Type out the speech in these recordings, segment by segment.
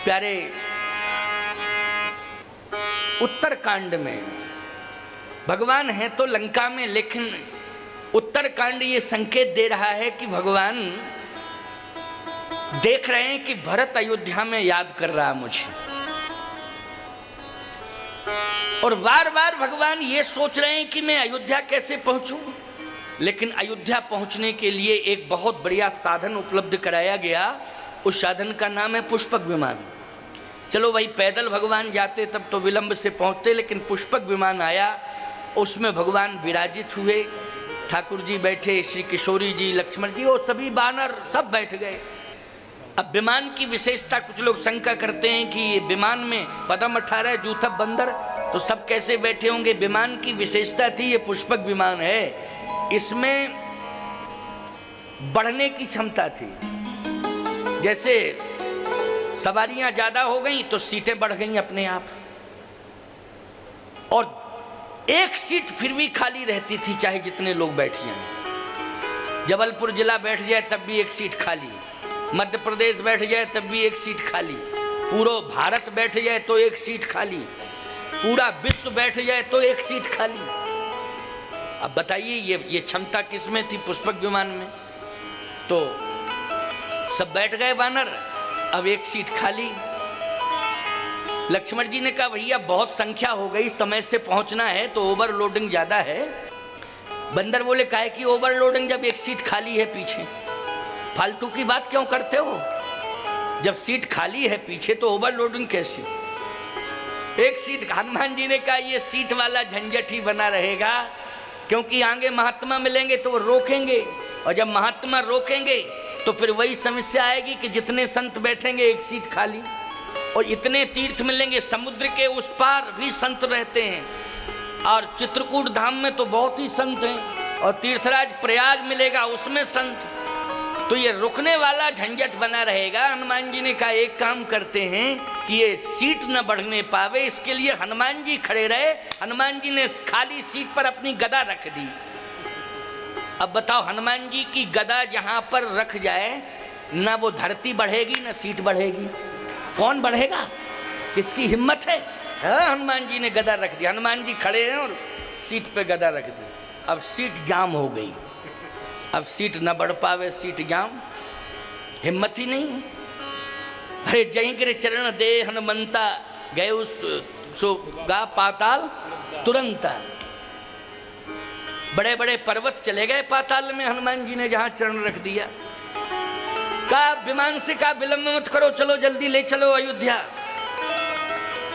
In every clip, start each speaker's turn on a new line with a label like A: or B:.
A: प्यारे, उत्तरकांड में भगवान है तो लंका में, लेकिन उत्तरकांड ये संकेत दे रहा है कि भगवान देख रहे हैं कि भरत अयोध्या में याद कर रहा मुझे, और बार बार भगवान ये सोच रहे हैं कि मैं अयोध्या कैसे पहुंचूं। लेकिन अयोध्या पहुंचने के लिए एक बहुत बढ़िया साधन उपलब्ध कराया गया। उस साधन का नाम है पुष्पक विमान। चलो भाई, पैदल भगवान जाते तब तो विलंब से पहुंचते, लेकिन पुष्पक विमान आया, उसमें भगवान विराजित हुए। ठाकुर जी बैठे, श्री किशोरी जी, लक्ष्मण जी, वो सभी बानर सब बैठ गए। अब विमान की विशेषता, कुछ लोग शंका करते हैं कि ये विमान में पदम 18 जूथा बंदर, तो सब कैसे बैठे होंगे। विमान की विशेषता थी, ये पुष्पक विमान है, इसमें बढ़ने की क्षमता थी। जैसे सवारियां ज्यादा हो गई तो सीटें बढ़ गई अपने आप, और एक सीट फिर भी खाली रहती थी चाहे जितने लोग बैठे हैं। जबलपुर जिला बैठ जाए तब भी एक सीट खाली, मध्य प्रदेश बैठ जाए तब भी एक सीट खाली, पूरा भारत बैठ जाए तो एक सीट खाली, पूरा विश्व बैठ जाए तो एक सीट खाली। अब बताइए ये क्षमता किसमें थी? पुष्पक विमान में। तो सब बैठ गए बानर, अब एक सीट खाली। लक्ष्मण जी ने कहा भैया बहुत संख्या हो गई, समय से पहुंचना है तो ओवरलोडिंग ज्यादा है। बंदर बोले काहे की ओवरलोडिंग, जब एक सीट खाली है पीछे, फालतू की बात क्यों करते हो? जब सीट खाली है पीछे तो ओवरलोडिंग कैसी? एक सीट। हनुमान जी ने कहा ये सीट वाला झंझट ही बना रहेगा, क्योंकि आगे महात्मा मिलेंगे तो वो रोकेंगे, और जब महात्मा रोकेंगे तो फिर वही समस्या आएगी कि जितने संत बैठेंगे एक सीट खाली, और इतने तीर्थ मिलेंगे, समुद्र के उस पार भी संत रहते हैं, और चित्रकूट धाम में तो बहुत ही संत हैं, और तीर्थराज प्रयाग मिलेगा उसमें संत, तो ये रुकने वाला झंझट बना रहेगा। हनुमान जी ने कहा एक काम करते हैं कि ये सीट न बढ़ने पावे, इसके लिए हनुमान जी खड़े रहे। हनुमान जी ने खाली सीट पर अपनी गदा रख दी। अब बताओ, हनुमान जी की गदा जहां पर रख जाए, ना वो धरती बढ़ेगी ना सीट बढ़ेगी, कौन बढ़ेगा? किसकी हिम्मत है? हनुमान जी ने गदा रख दी, हनुमान जी खड़े हैं और सीट पे गदा रख दी। अब सीट जाम हो गई, अब सीट न बढ़ पावे, सीट जाम, हिम्मत ही नहीं। अरे जय गिर चरण दे हनुमंता, गए उस सो गा पाताल तुरंत। बड़े बड़े पर्वत चले गए पाताल में, हनुमान जी ने जहां चरण रख दिया। कहा विमान से कहा विलंब मत करो, चलो जल्दी ले चलो अयोध्या।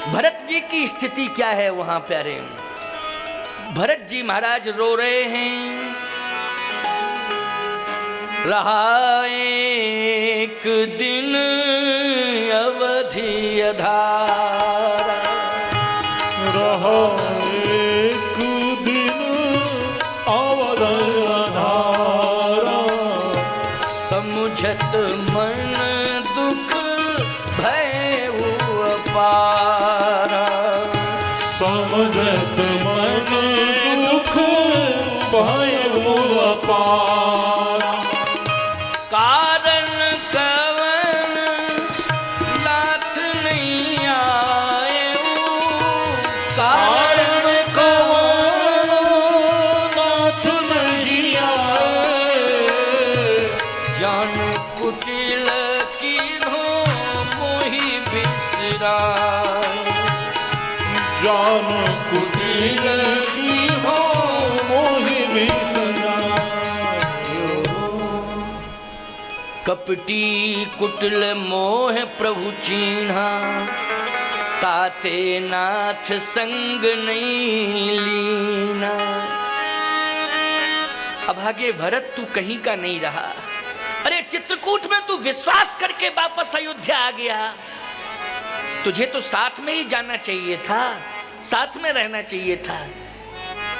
A: भरत जी की स्थिति क्या है वहां प्यारे? भरत जी महाराज रो रहे हैं। रहा एक दिन अवधि अधारा,
B: रहा एक दिन अवधि अधारा,
A: समुझत मन दुख भयउ अपारा,
B: समझत मन दुख भयउ अपारा।
A: कारण कवन नाथ नहीं आए,
B: कारण कवन नाथ नहीं आए,
A: जान कुटिल की धो मोहि बिसराए,
B: जान कुटिल की हो मोहि बिसराए।
A: कपटी कुटिल मोह प्रभु चीन्हा, ताते नाथ संग नहीं लीना। अब आगे भरत तू कहीं का नहीं रहा। अरे चित्रकूट में तू विश्वास करके वापस अयोध्या आ गया, तुझे तो साथ में ही जाना चाहिए था, साथ में रहना चाहिए था,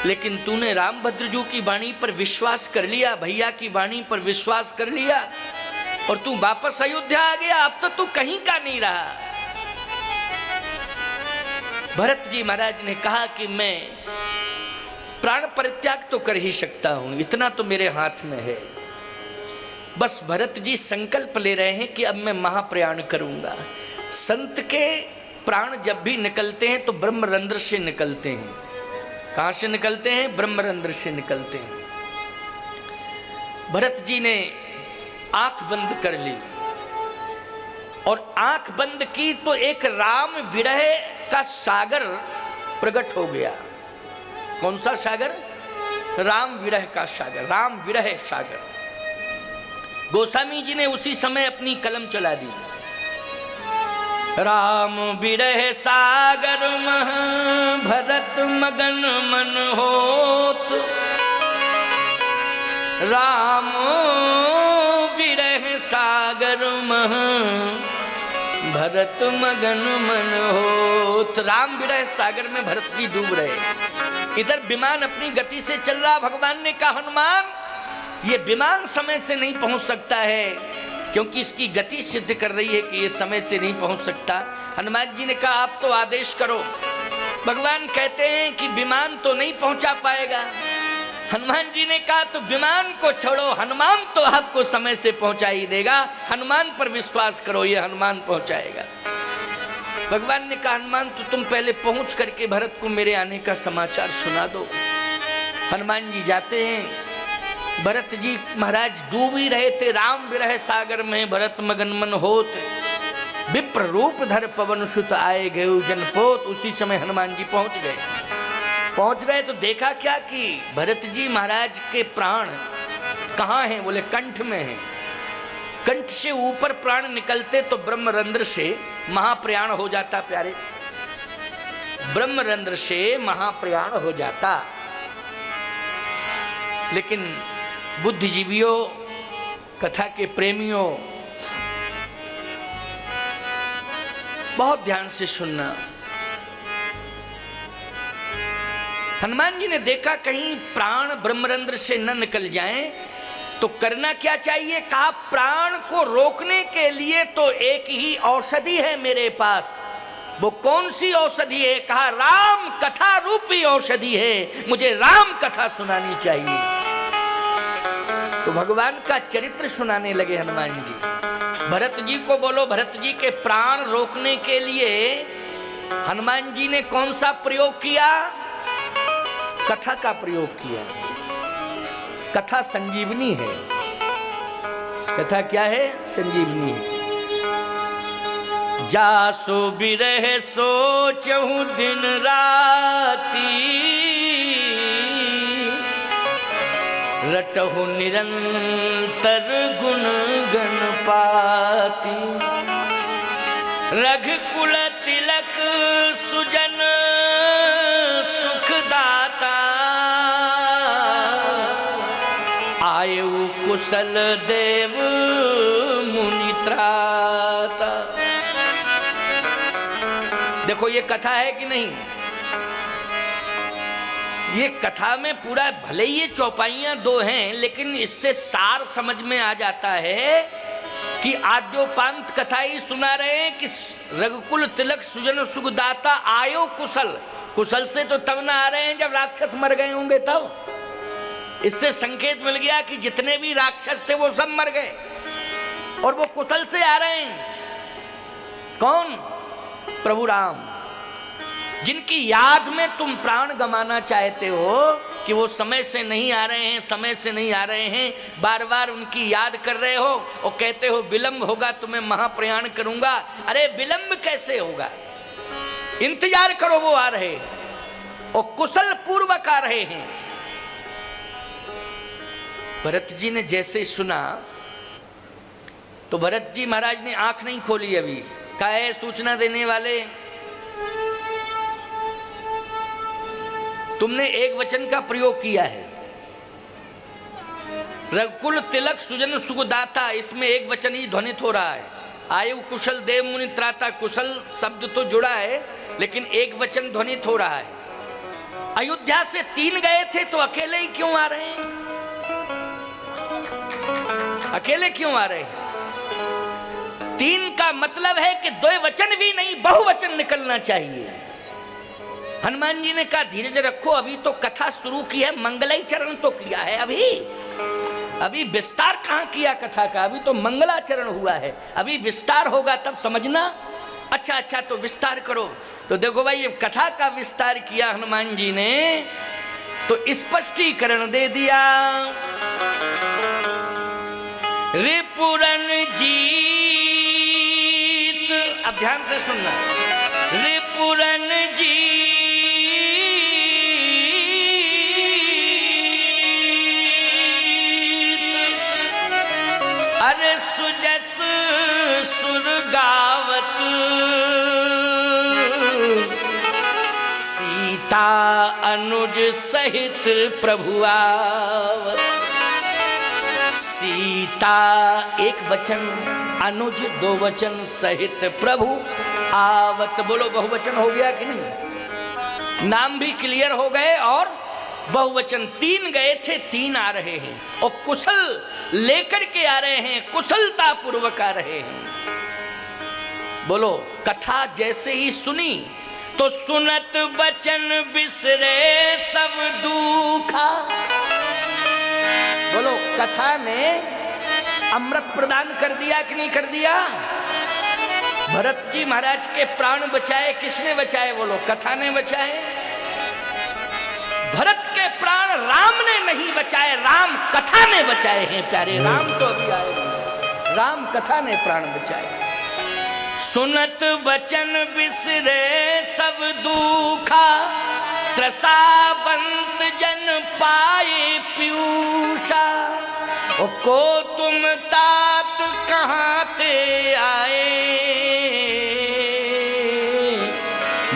A: लेकिन तूने रामभद्र की वाणी पर विश्वास कर लिया, भैया की वाणी पर विश्वास कर लिया, और तू वापस अयोध्या आ गया। अब तो तू कहीं का नहीं रहा। भरत जी महाराज ने कहा कि मैं प्राण परित्याग तो कर ही सकता हूं, इतना तो मेरे हाथ में है। बस भरत जी संकल्प ले रहे हैं कि अब मैं महाप्रयाण करूंगा। संत के प्राण जब भी निकलते हैं तो ब्रह्मरंध्र से निकलते हैं। कहां से निकलते हैं? ब्रह्मरंध्र से निकलते हैं। भरत जी ने आंख बंद कर ली और आंख बंद की तो एक राम विरह का सागर प्रकट हो गया। कौन सा सागर? राम विरह का सागर, राम विरह सागर। गोस्वामी जी ने उसी समय अपनी कलम चला दी। राम विरह सागर मह भरत मगन मन होत, राम विरह सागर मह भरत मगन मन होत। राम विरह सागर में भरत जी डूब रहे। इधर विमान अपनी गति से चल रहा। भगवान ने कहा हनुमान ये विमान समय से नहीं पहुंच सकता है, क्योंकि इसकी गति सिद्ध कर रही है कि ये समय से नहीं पहुंच सकता। हनुमान जी ने कहा आप तो आदेश करो। भगवान कहते हैं कि विमान तो नहीं पहुंचा पाएगा। हनुमान जी ने कहा तो विमान को छोड़ो, हनुमान तो आपको समय से पहुंचा ही देगा। हनुमान पर विश्वास करो, ये हनुमान पहुंचाएगा। भगवान ने कहा हनुमान तो तुम पहले पहुंच करके भरत को मेरे आने का समाचार सुना दो। हनुमान जी जाते हैं। भरत जी महाराज डूब ही रहे थे राम विरह सागर में। भरत मगन मन होत, विप्र रूप धर पवन सुत आए गए जनपोत। उसी समय हनुमान जी पहुंच गए। पहुंच गए तो देखा क्या कि भरत जी महाराज के प्राण कहाँ हैं? बोले कंठ में हैं। कंठ से ऊपर प्राण निकलते तो ब्रह्मरंध्र से महाप्रयाण हो जाता। प्यारे, ब्रह्मरंध्र से महाप्रयाण हो जाता। लेकिन बुद्धिजीवियों, कथा के प्रेमियों, बहुत ध्यान से सुनना। हनुमान जी ने देखा कहीं प्राण ब्रह्मरंध्र से न निकल जाएं, तो करना क्या चाहिए? कहा प्राण को रोकने के लिए तो एक ही औषधि है मेरे पास। वो कौन सी औषधि है? कहा राम कथा रूपी औषधि है, मुझे राम कथा सुनानी चाहिए। तो भगवान का चरित्र सुनाने लगे हनुमान जी। भरत जी को बोलो, भरत जी के प्राण रोकने के लिए हनुमान जी ने कौन सा प्रयोग किया? कथा का प्रयोग किया। कथा संजीवनी है। कथा क्या है? संजीवनी है। जासो बिरह सोचहु दिन राती, रटहु निरंतर गुण गण पाती। रघुकुल तिलक सुजन सुखदाता, आयु कुशल देव मुनि त्राता। देखो ये कथा है कि नहीं? ये कथा में पूरा, भले ये चौपाइयां दो हैं, लेकिन इससे सार समझ में आ जाता है कि आद्योपांत कथा ही सुना रहे हैं कि रघुकुल तिलक सुजन सुखदाता आयो कुशल। कुशल से तो तब ना आ रहे हैं जब राक्षस मर गए होंगे तब। इससे संकेत मिल गया कि जितने भी राक्षस थे वो सब मर गए और वो कुशल से आ रहे हैं। कौन? प्रभु राम, जिनकी याद में तुम प्राण गंवाना चाहते हो कि वो समय से नहीं आ रहे हैं, समय से नहीं आ रहे हैं, बार बार उनकी याद कर रहे हो और कहते हो विलंब होगा तो मैं महाप्रयाण करूंगा। अरे विलंब कैसे होगा? इंतजार करो, वो आ रहे और कुशल पूर्वक आ रहे हैं। भरत जी ने जैसे सुना तो भरत जी महाराज ने आंख नहीं खोली अभी। कहा है सूचना देने वाले, तुमने एक वचन का प्रयोग किया है, रघुकुल तिलक सुजन सुखदाता, इसमें एक वचन ही ध्वनित हो रहा है। आयु कुशल देव मुनि त्राता, कुशल शब्द तो जुड़ा है लेकिन एक वचन ध्वनित हो रहा है। अयोध्या से 3 गए थे तो अकेले ही क्यों आ रहे हैं? अकेले क्यों आ रहे हैं? 3 का मतलब है कि 2 वचन भी नहीं, बहुवचन निकलना चाहिए। हनुमान जी ने कहा धीरज रखो, अभी तो कथा शुरू की है, मंगलाई चरण तो किया है, अभी विस्तार कहां किया कथा का? अभी तो मंगलाचरण हुआ है, अभी विस्तार होगा तब समझना। अच्छा अच्छा, तो विस्तार करो। तो देखो भाई, ये कथा का विस्तार किया हनुमान जी ने, तो स्पष्टीकरण दे दिया। रिपुरन जीत, अब ध्यान से सुनना, रिपुरन जीत, अरे सुजस सुर गावत, सीता अनुज सहित प्रभु आवत। सीता एक वचन, अनुज दो वचन, सहित प्रभु आवत। बोलो बहुवचन हो गया कि नहीं? नाम भी क्लियर हो गए और बहुवचन, 3 गए थे 3 आ रहे हैं, और कुशल लेकर के आ रहे हैं, कुशलता पूर्वक आ रहे हैं। बोलो, कथा जैसे ही सुनी तो सुनत बचन बिसरे सब दुखा। बोलो, कथा ने अमृत प्रदान कर दिया कि नहीं कर दिया? भरत जी महाराज के प्राण बचाए, किसने बचाए? बोलो, कथा ने बचाए। भरत के प्राण राम ने नहीं बचाए, राम कथा ने बचाए हैं प्यारे। राम तो अभी आए नहीं, राम कथा ने प्राण बचाए। सुनत बचन बिसरे सब दुखा, त्रसावंत जन पाए पीयूषा। ओ को तुम तात कहाँ ते आए,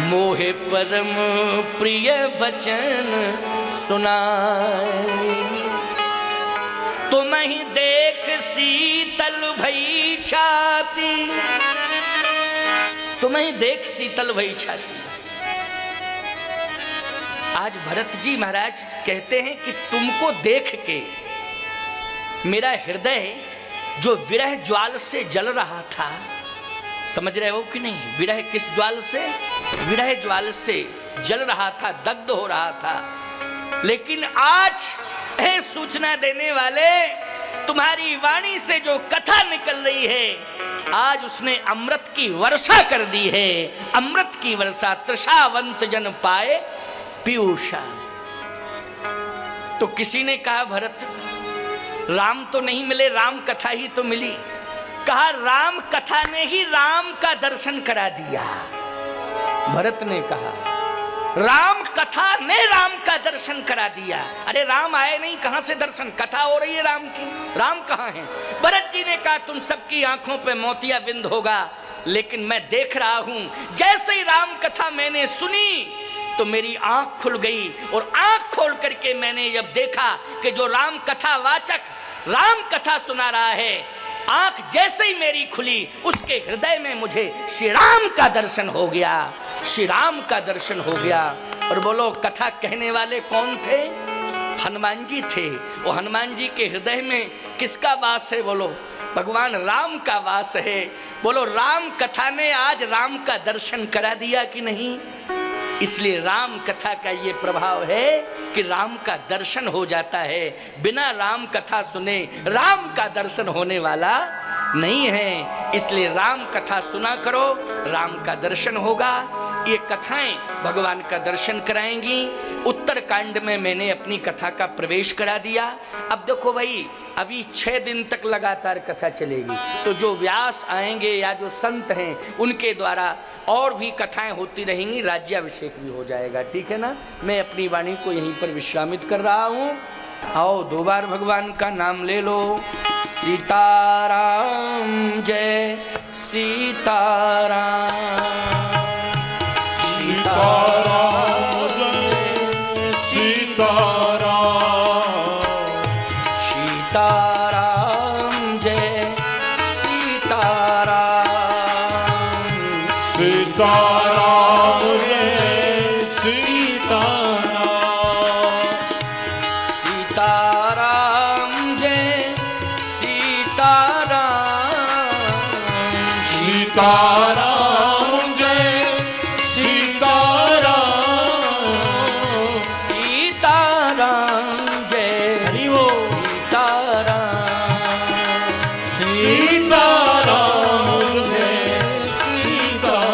A: मोहे परम प्रिय बचन सुनाए। तुम ही देख शीतल भई छाती, तुम्हें देख शीतल भई छाती। आज भरत जी महाराज कहते हैं कि तुमको देख के मेरा हृदय जो विरह ज्वाल से जल रहा था, समझ रहे हो कि नहीं? विरह किस ज्वाल से? विरह ज्वाल से जल रहा था, दग्ध हो रहा था। लेकिन आज है सूचना देने वाले, तुम्हारी वाणी से जो कथा निकल रही है, आज उसने अमृत की वर्षा कर दी है। अमृत की वर्षा, तृषावंत जन पाए पीयूषा। तो किसी ने कहा, भरत राम तो नहीं मिले, राम कथा ही तो मिली। कहा, राम कथा ने ही राम का दर्शन करा दिया। भरत ने कहा, राम कथा ने राम का दर्शन करा दिया। अरे राम आए नहीं, कहां से दर्शन? कथा हो रही है राम की, राम कहां है? भरत जी ने कहा, तुम सबकी आंखों पे मोतिया बिंद होगा, लेकिन मैं देख रहा हूं, जैसे ही राम कथा मैंने सुनी तो मेरी आंख खुल गई, और आंख खोल करके मैंने जब देखा कि जो राम कथा वाचक राम कथा सुना रहा है, आंख जैसे ही मेरी खुली, उसके हृदय में मुझे श्री राम का दर्शन हो गया, श्री राम का दर्शन हो गया। और बोलो, कथा कहने वाले कौन थे? हनुमान जी थे। वो हनुमान जी के हृदय में किसका वास है? बोलो, भगवान राम का वास है। बोलो, राम कथा ने आज राम का दर्शन करा दिया कि नहीं? इसलिए राम कथा का ये प्रभाव है कि राम का दर्शन हो जाता है। बिना राम कथा सुने राम का दर्शन होने वाला नहीं है। इसलिए राम कथा सुना करो, राम का दर्शन होगा। ये कथाएं भगवान का दर्शन कराएंगी। उत्तर कांड में मैंने अपनी कथा का प्रवेश करा दिया। अब देखो भाई, अभी 6 दिन तक लगातार कथा चलेगी, तो जो व्यास आएंगे या जो संत हैं उनके द्वारा और भी कथाएं होती रहेंगी, राज्याभिषेक भी हो जाएगा। ठीक है ना? मैं अपनी वाणी को यहीं पर विश्रामित कर रहा हूँ। आओ 2 बार भगवान का नाम ले लो। सीताराम जय सीताराम,
B: सीताराम जय सीताराम,
A: सीताराम जय सीताराम,
B: सीताराम जय सीताराम,
A: सीताराम जय सीताराम,
B: सीताराम जय सीताराम,
A: सीताराम जय सीताराम,
B: सीताराम जय सीताराम।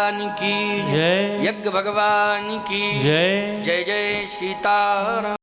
A: भगवान की
B: जय
A: यज्ञ भगवान की
B: जय
A: जय जय सीताराम।